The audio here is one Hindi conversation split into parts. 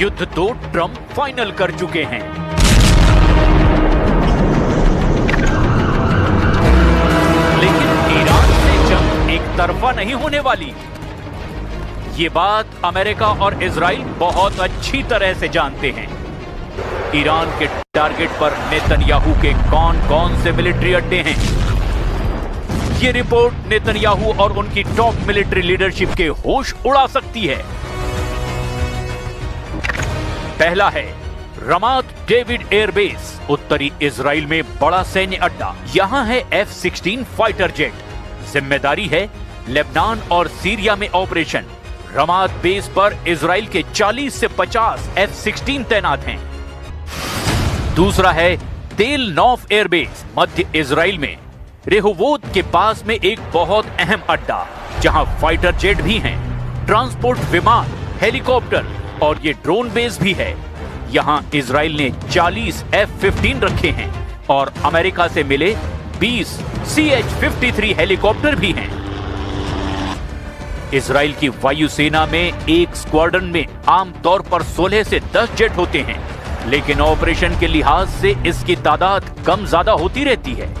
युद्ध तो ट्रंप फाइनल कर चुके हैं। लेकिन ईरान से जंग एक तरफा नहीं होने वाली। ये बात अमेरिका और इजराइल बहुत अच्छी तरह से जानते हैं। ईरान के टारगेट पर नेतन्याहू के कौन-कौन से मिलिट्री अड्डे हैं? ये रिपोर्ट नेतन्याहू और उनकी टॉप मिलिट्री लीडरशिप के होश उड़ा सकती है। पहला है रमात डेविड एयरबेस, उत्तरी इजराइल में बड़ा सैन्य अड्डा। यहां है F-16 फाइटर जेट। जिम्मेदारी है लेबनान और सीरिया में ऑपरेशन। रमात बेस पर इजराइल के 40 से 50 F-16 तैनात हैं। दूसरा है तेल नौफ एयरबेस, मध्य इजराइल में रेहोवोत के पास में एक बहुत अहम अड्डा, जहां फाइटर जेट भी हैं, ट्रांसपोर्ट विमान, हेलीकॉप्टर और ये ड्रोन बेस भी है। यहां इजराइल ने 40 F-15 रखे हैं और अमेरिका से मिले 20 CH-53 हेलीकॉप्टर भी हैं। इजराइल की वायुसेना में एक स्क्वाड्रन में आमतौर पर 16 से 10 जेट होते हैं, लेकिन ऑपरेशन के लिहाज से इसकी तादाद कम ज्यादा होती रहती है।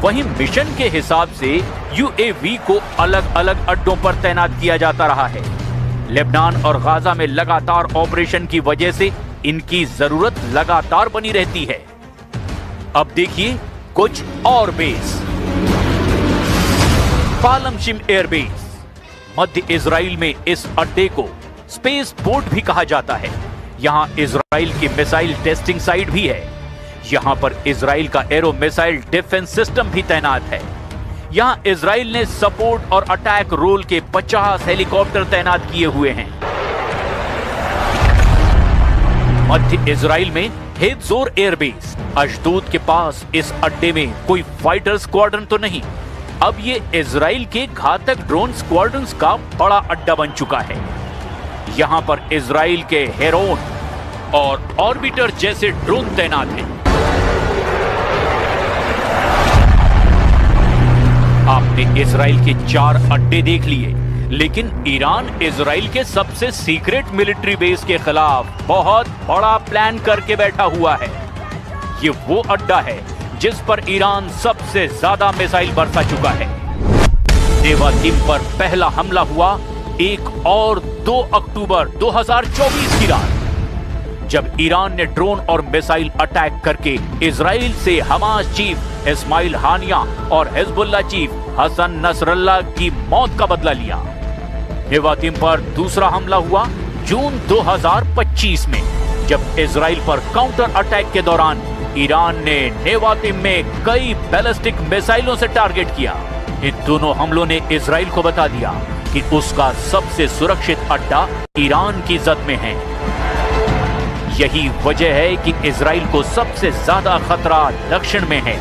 वहीं मिशन के हिसाब से UAV को अलग अलग अड्डों पर तैनात किया जाता रहा है। लेबनान और गाजा में लगातार ऑपरेशन की वजह से इनकी जरूरत लगातार बनी रहती है। अब देखिए कुछ और बेस। पालमशिम एयरबेस, मध्य इजराइल में इस अड्डे को स्पेस पोर्ट भी कहा जाता है। यहां इजराइल की मिसाइल टेस्टिंग साइट भी है। यहां पर इजराइल का एरो मिसाइल डिफेंस सिस्टम भी तैनात है। यहां इजराइल ने सपोर्ट और अटैक रोल के 50 हेलीकॉप्टर तैनात किए हुए हैं। मध्य इजराइल में हेत्जोर एयरबेस, अशदोद के पास इस अड्डे में कोई फाइटर स्क्वाड्रन तो नहीं। अब ये इजराइल के घातक ड्रोन स्क्वाड्रन्स का बड़ा अड्डा बन चुका है। यहां पर इजराइल के हेरोन और ऑर्बिटर जैसे ड्रोन तैनात हैं। आपने इजराइल के 4 अड्डे देख लिए, लेकिन ईरान इजराइल के सबसे सीक्रेट मिलिट्री बेस के खिलाफ बहुत बड़ा प्लान करके बैठा हुआ है। ये वो अड्डा है जिस पर ईरान सबसे ज्यादा मिसाइल बरसा चुका है। नेवातिम पर पहला हमला हुआ 1 और 2 अक्टूबर 2024 की रात, जब ईरान ने ड्रोन और मिसाइल अटैक करके इजराइल से हमास चीफ इस्माइल हानिया और हिजबुल्लाह चीफ हसन नसरल्लाह की मौत का बदला लिया। नेवातिम पर दूसरा हमला हुआ जून 2025 में, जब इजराइल पर काउंटर अटैक के दौरान ईरान ने नेवातिम में कई बैलिस्टिक मिसाइलों से टारगेट किया। इन दोनों हमलों ने इजराइल को बता दिया कि उसका सबसे सुरक्षित अड्डा ईरान की जद में है। यही वजह है कि इजराइल को सबसे ज्यादा खतरा दक्षिण में है।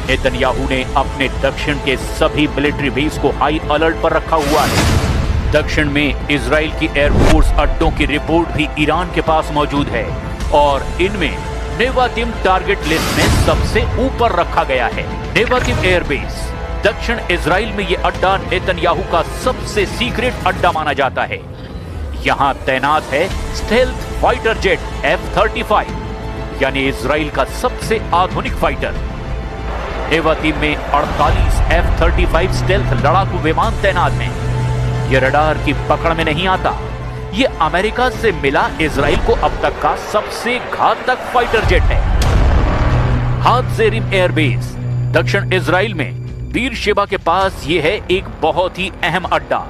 नेतन्याहू ने अपने दक्षिण के सभी मिलिट्री बेस को हाई अलर्ट पर रखा हुआ है। दक्षिण में इजराइल की एयरफोर्स अड्डों की रिपोर्ट भी ईरान के पास मौजूद है और इनमें नेवातिम टारगेट लिस्ट में सबसे ऊपर रखा गया है। नेवातिम एयरबेस, दक्षिण इजराइल में यह अड्डा नेतन्याहू का सबसे सीक्रेट अड्डा माना जाता है। यहां तैनात है स्टेल्थ फाइटर जेट F-35, यानी इजराइल का सबसे आधुनिक फाइटर। नेवातिम में 48 F-35 स्टेल्थ लड़ाकू विमान तैनात हैं। यह रडार की पकड़ में नहीं आता। ये अमेरिका से मिला इजराइल को अब तक का सबसे घातक फाइटर जेट है। हात्जेरिम एयरबेस, दक्षिण इजराइल में बीरशेबा के पास ये है एक बहुत ही अहम अड्डा।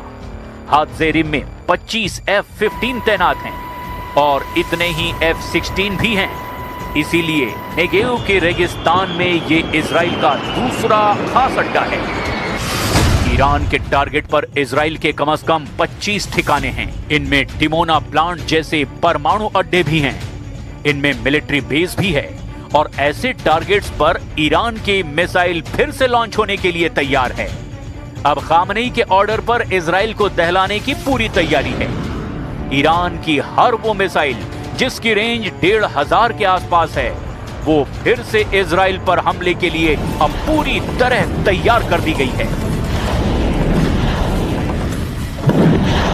हात्जेरिम में 25 F-15 तैनात हैं और इतने ही F-16 भी हैं। इसीलिए नेगेव के रेगिस्तान में ये इजराइल का दूसरा खास अड्डा है। ईरान के टारगेट पर इजराइल के कम से कम 25 ठिकाने हैं। इनमें डिमोना प्लांट जैसे परमाणु अड्डे भी हैं। इनमें मिलिट्री बेस भी है और ऐसे टारगेट्स पर ईरान के मिसाइल फिर से लॉन्च होने के लिए तैयार है। अब खामनेई के ऑर्डर पर इजराइल को दहलाने की पूरी तैयारी है। ईरान की हर वो मिसाइल जिसकी रेंज 1500 के आसपास है, वो फिर से इजराइल पर हमले के लिए अब पूरी तरह तैयार कर दी गई है।